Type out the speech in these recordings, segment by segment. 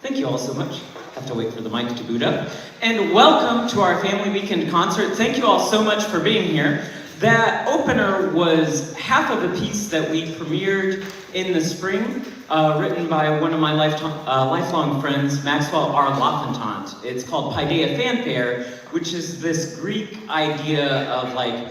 Thank you all so much. Have to wait for the mic to boot up. And welcome to our Family Weekend concert. Thank you all so much for being here. That opener was half of a piece that we premiered in the spring, written by one of my lifelong friends, Maxwell R. Lafontant. It's called Paideia Fanfare, which is this Greek idea of like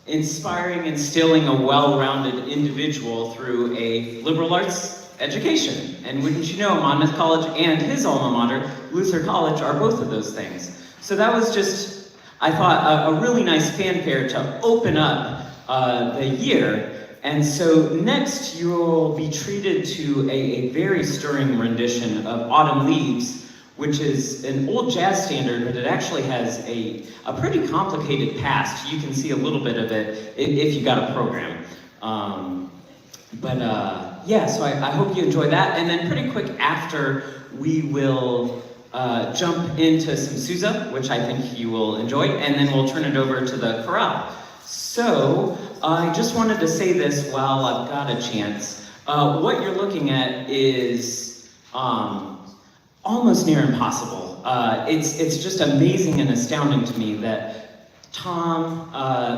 inspiring, instilling a well-rounded individual through a liberal arts education. And wouldn't you know, Monmouth College and his alma mater, Luther College, are both of those things. So that was just, I thought, a really nice fanfare to open up the year. And so next you'll be treated to a very stirring rendition of Autumn Leaves, which is an old jazz standard, but it actually has a pretty complicated past. You can see a little bit of it if you got a program. Yeah, so I hope you enjoy that. And then pretty quick after, we will jump into some Sousa, which I think you will enjoy, and then we'll turn it over to the chorale. So, I just wanted to say this while I've got a chance. What you're looking at is almost near impossible. It's just amazing and astounding to me that Tom,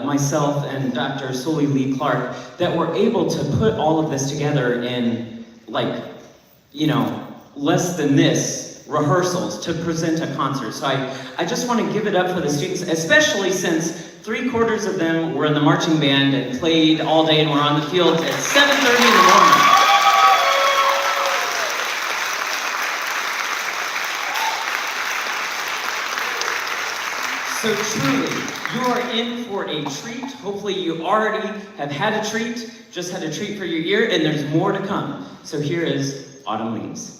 myself, and Dr. Sully Lee Clark, that were able to put all of this together in, like, less than this rehearsals to present a concert. So I just want to give it up for the students, especially since 3/4 of them were in the marching band and played all day and were on the field at 7:30 in the morning. So truly, you are in for a treat. Hopefully you already have had a treat, just had a treat for your ear, and there's more to come. So here is Autumn Leaves.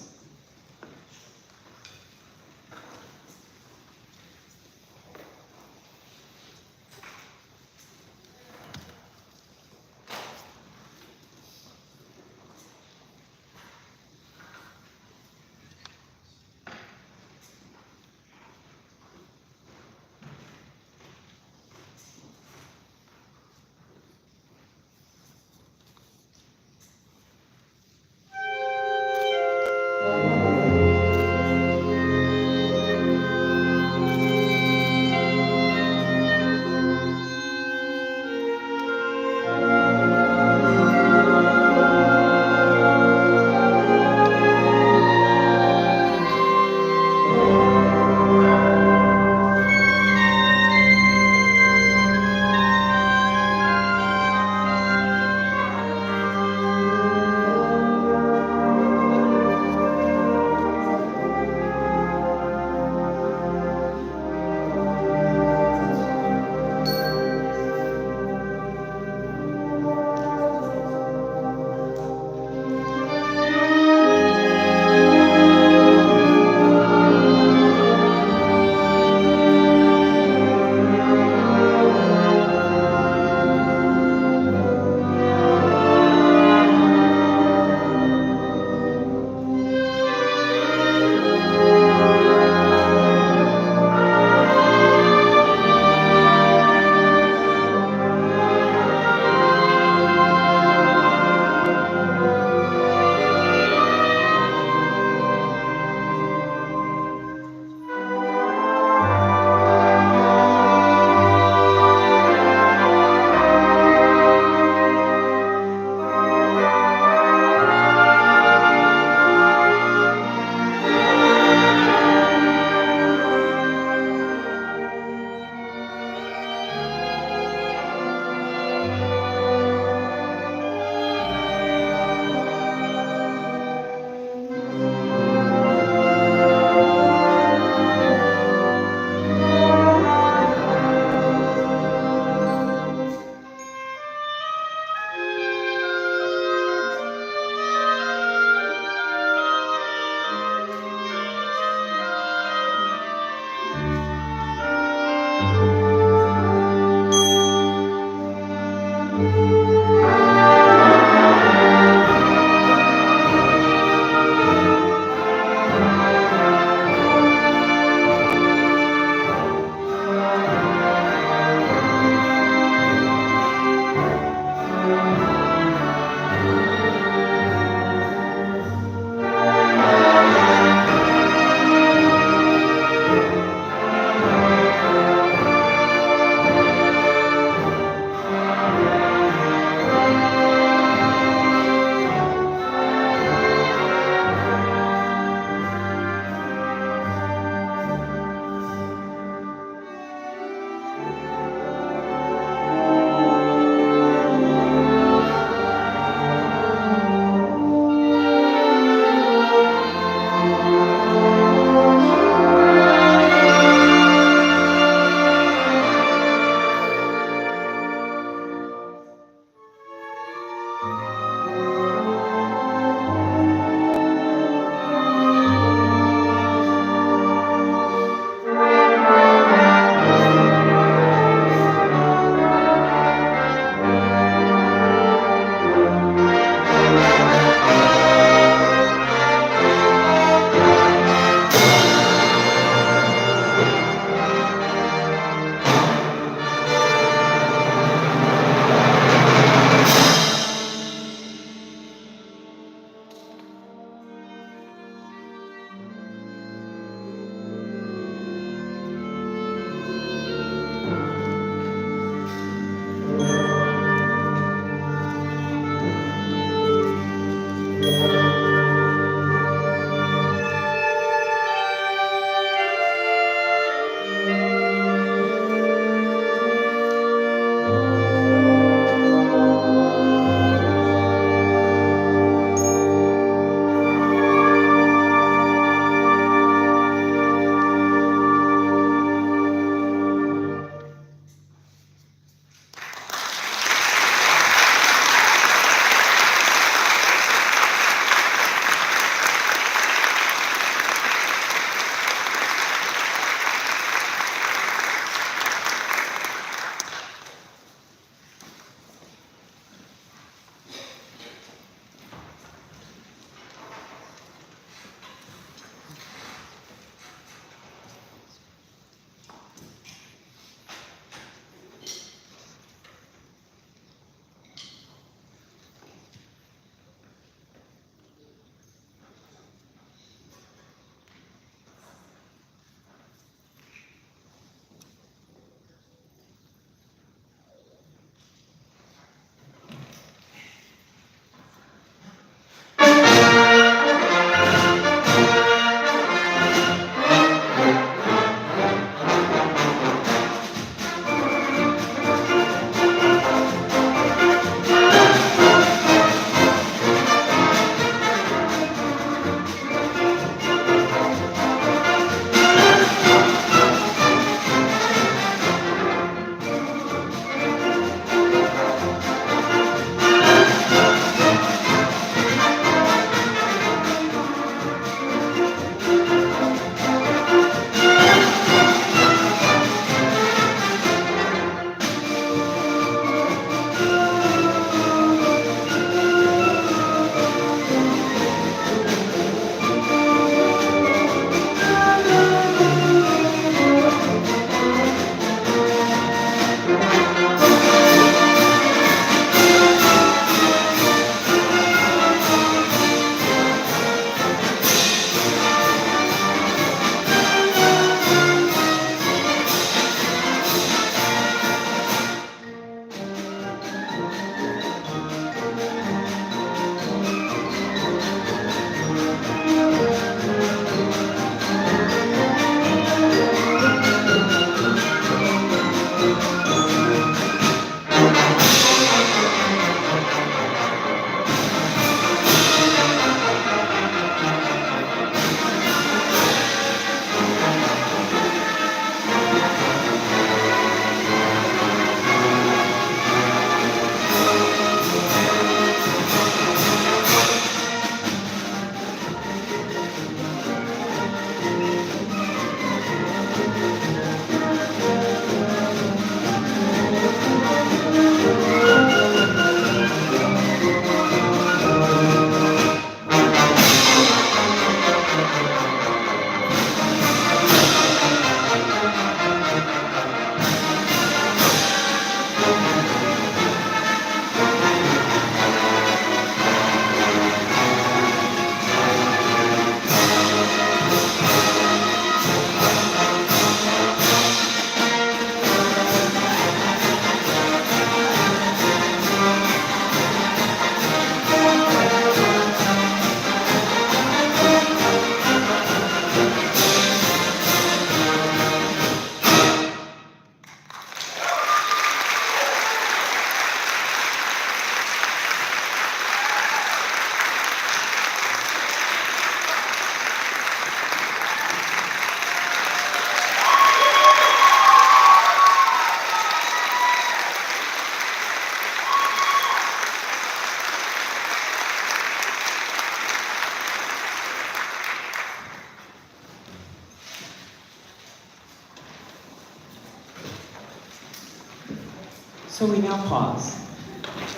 So we now pause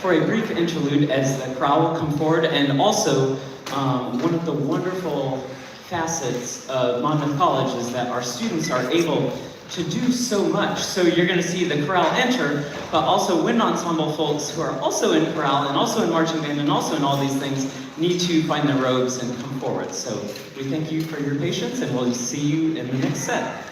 for a brief interlude as the chorale will come forward, and also one of the wonderful facets of Monmouth College is that our students are able to do so much. So you're going to see the chorale enter, but also wind ensemble folks who are also in chorale and also in marching band and also in all these things need to find their robes and come forward. So we thank you for your patience, and we'll see you in the next set.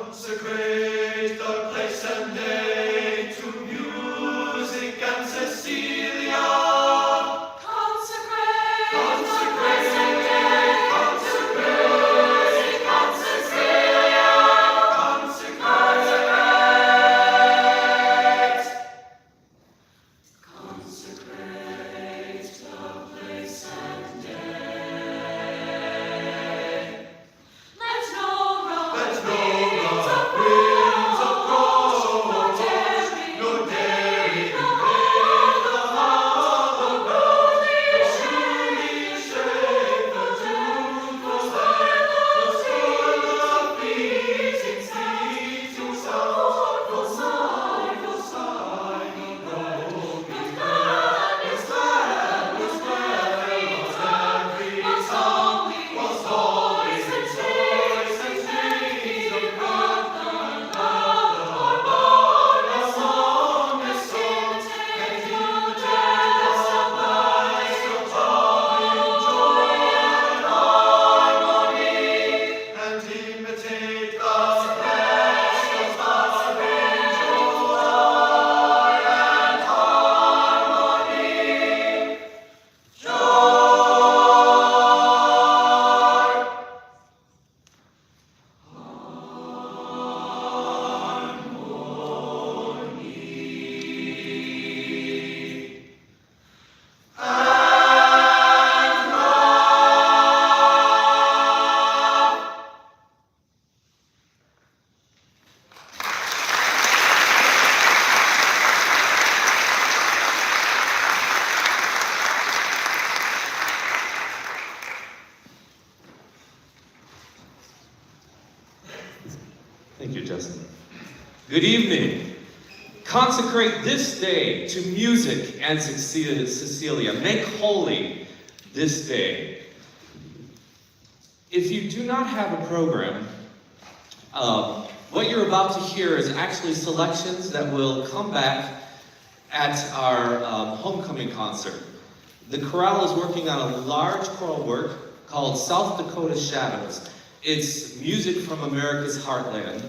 Consecrate the place and day to music and Cecilia. Consecrate the place and day to music and Cecilia. Consecrate. Consecrate the place and day. Let no rock winds of gold, nor dairy invade the hollow road. Truly shake the tuneful land, restore the beating steed to sorrowful sigh, the road. But glad was every tongue was always the choice and dreams of brother and mother, born a song, and imitate the supplies of joy and harmony, and imitate the best of love and joy and harmony. Thank you, Justin. Good evening. Consecrate this day to music and Cecilia. Make holy this day. If you do not have a program, what you're about to hear is actually selections that will come back at our homecoming concert. The chorale is working on a large choral work called South Dakota Shadows. It's music from America's heartland,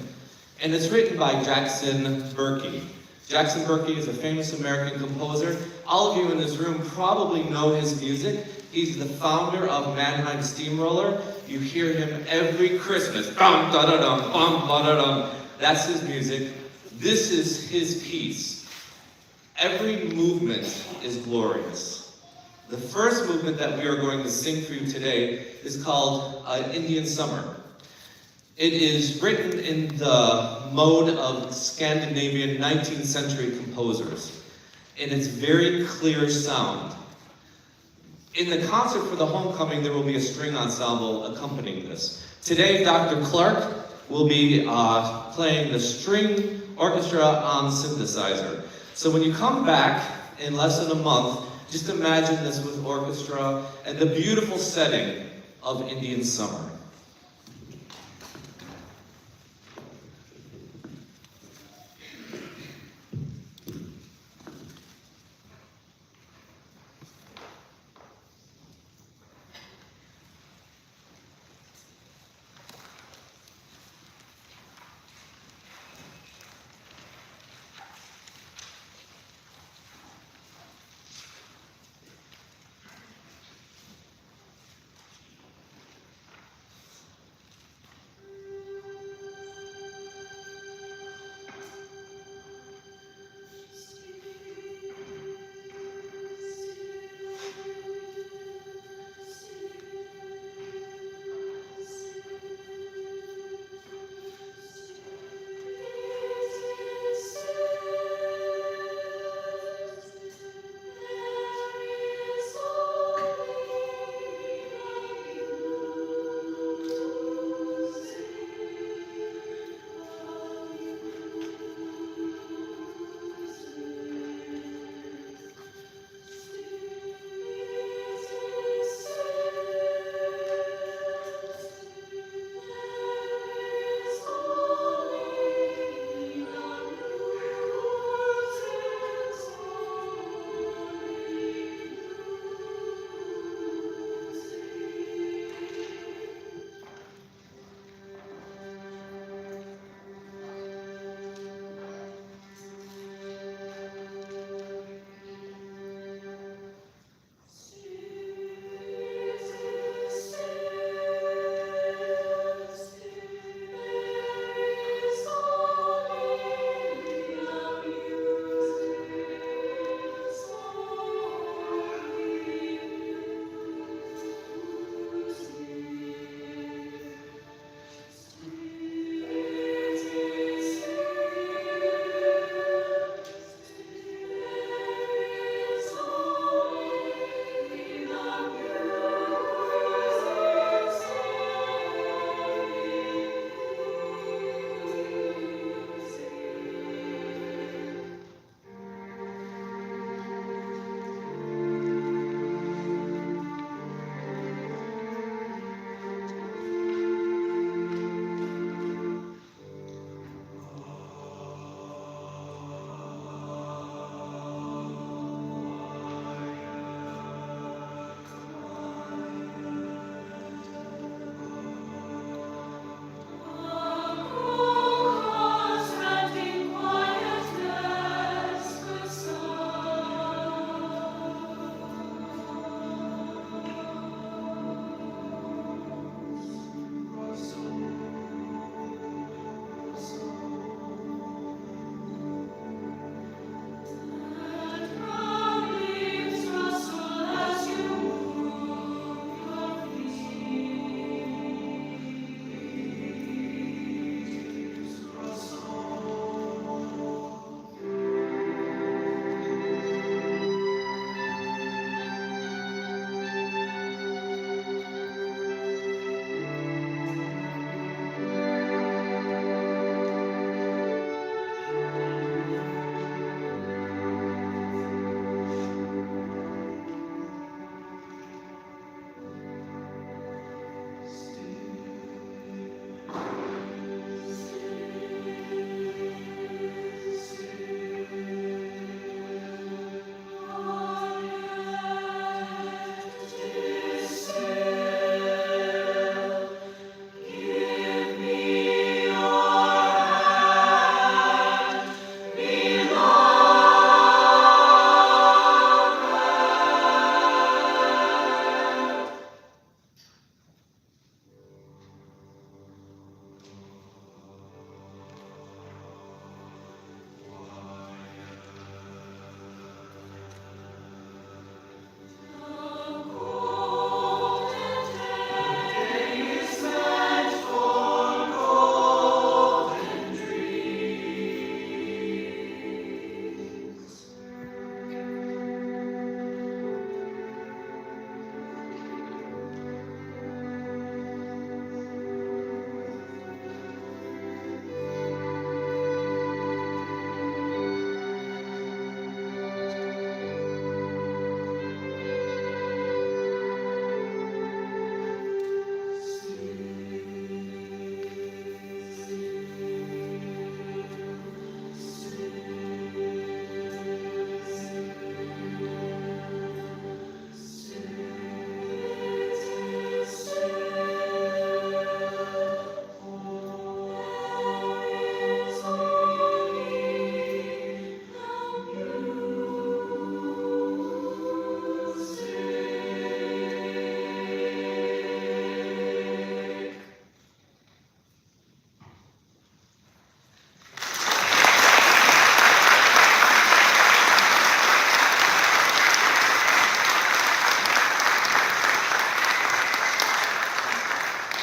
and it's written by Jackson Berkey. Jackson Berkey is a famous American composer. All of you in this room probably know his music. He's the founder of Mannheim Steamroller. You hear him every Christmas. Bum, da, da, dum, bum, ba, da, dum. That's his music. This is his piece. Every movement is glorious. The first movement that we are going to sing for you today is called Indian Summer. It is written in the mode of Scandinavian 19th century composers, and it's very clear sound. In the concert for the homecoming, there will be a string ensemble accompanying this. Today, Dr. Clark will be playing the string orchestra on synthesizer. So when you come back in less than a month, just imagine this with orchestra and the beautiful setting of Indian Summer.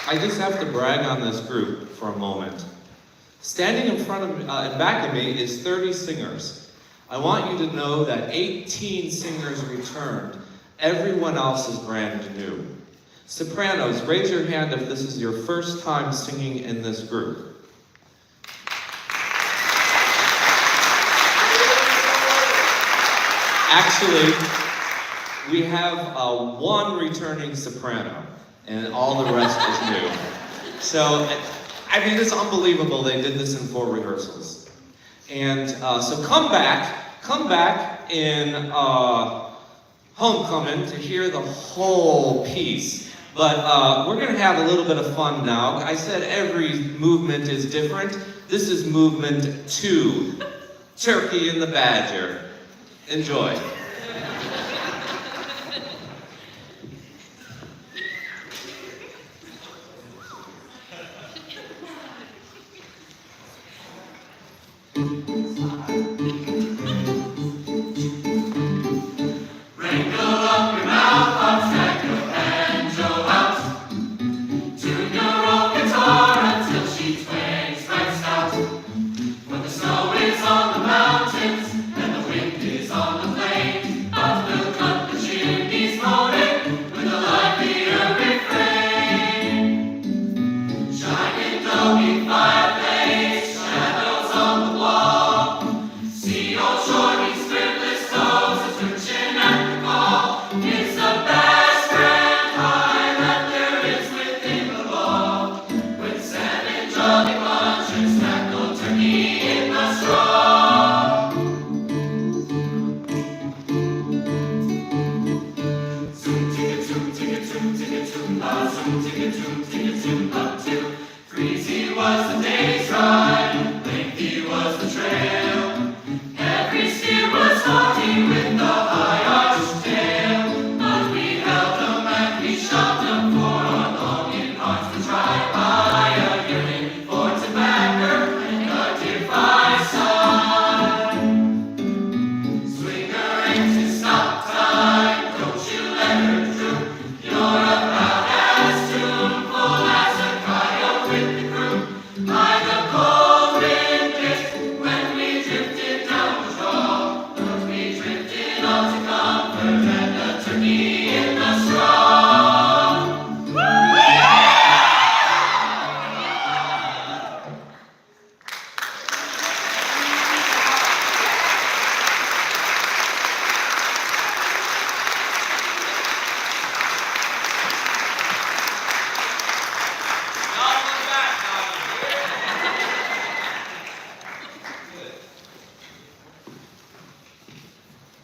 I just have to brag on this group for a moment. Standing in front of me, and back of me is 30 singers. I want you to know that 18 singers returned. Everyone else is brand new. Sopranos, raise your hand if this is your first time singing in this group. Actually, we have one returning soprano, and all the rest is new. So, I mean, it's unbelievable they did this in 4 rehearsals. And so come back in Homecoming to hear the whole piece. But we're gonna have a little bit of fun now. I said every movement is different. This is movement 2, Turkey and the Badger. Enjoy.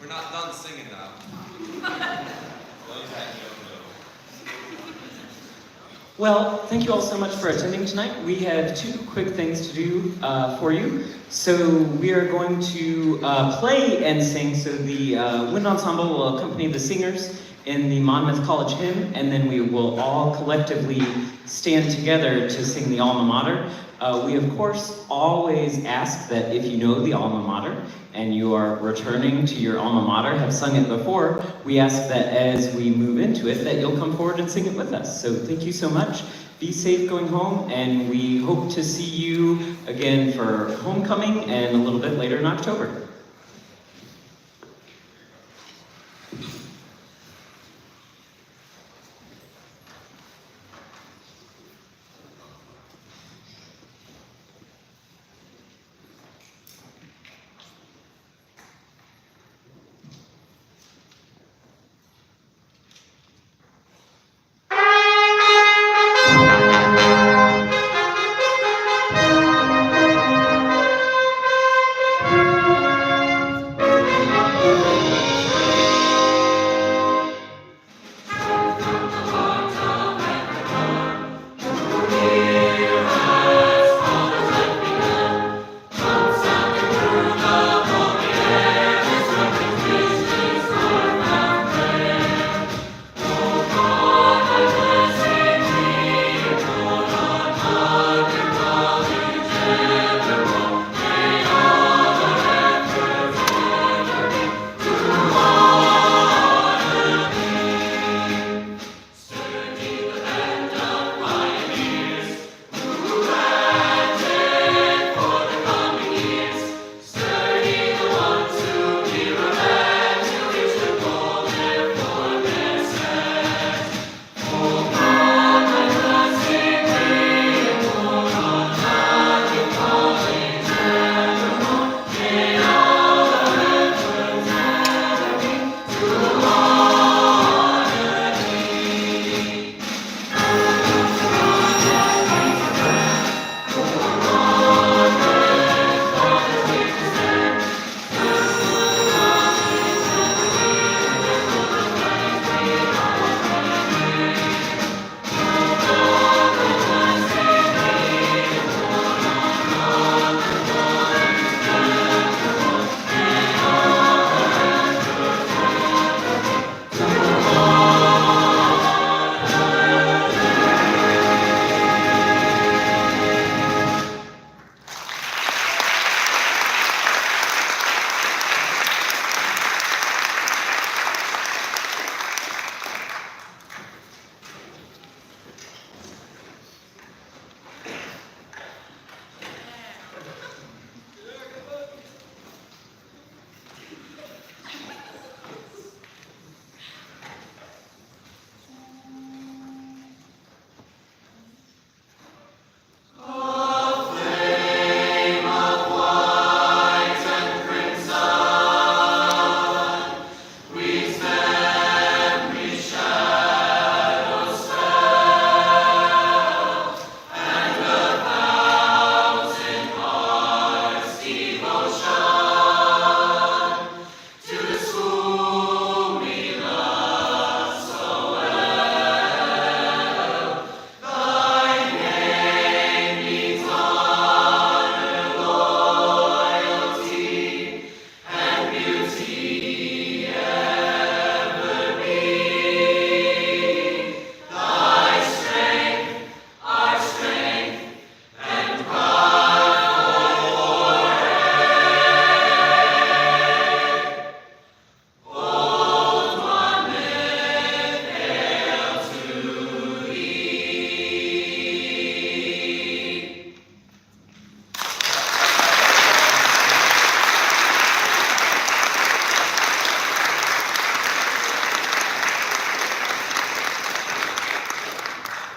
We're not done singing now. Well, thank you all so much for attending tonight. We have 2 quick things to do for you. So we are going to play and sing. So the wind ensemble will accompany the singers in the Monmouth College hymn, and then we will all collectively stand together to sing the alma mater. We, of course, always ask that if you know the alma mater and you are returning to your alma mater, have sung it before, we ask that as we move into it, that you'll come forward and sing it with us. So thank you so much. Be safe going home, and we hope to see you again for homecoming and a little bit later in October.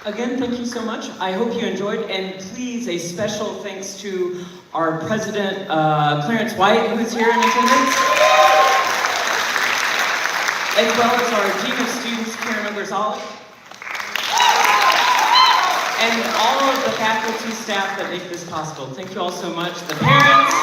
Again, thank you so much. I hope you enjoyed, and please, a special thanks to our president, Clarence White, who's here in attendance, as well as our dean of students, Karen Oberzalik, and all of the faculty staff that make this possible. Thank you all so much. The parents,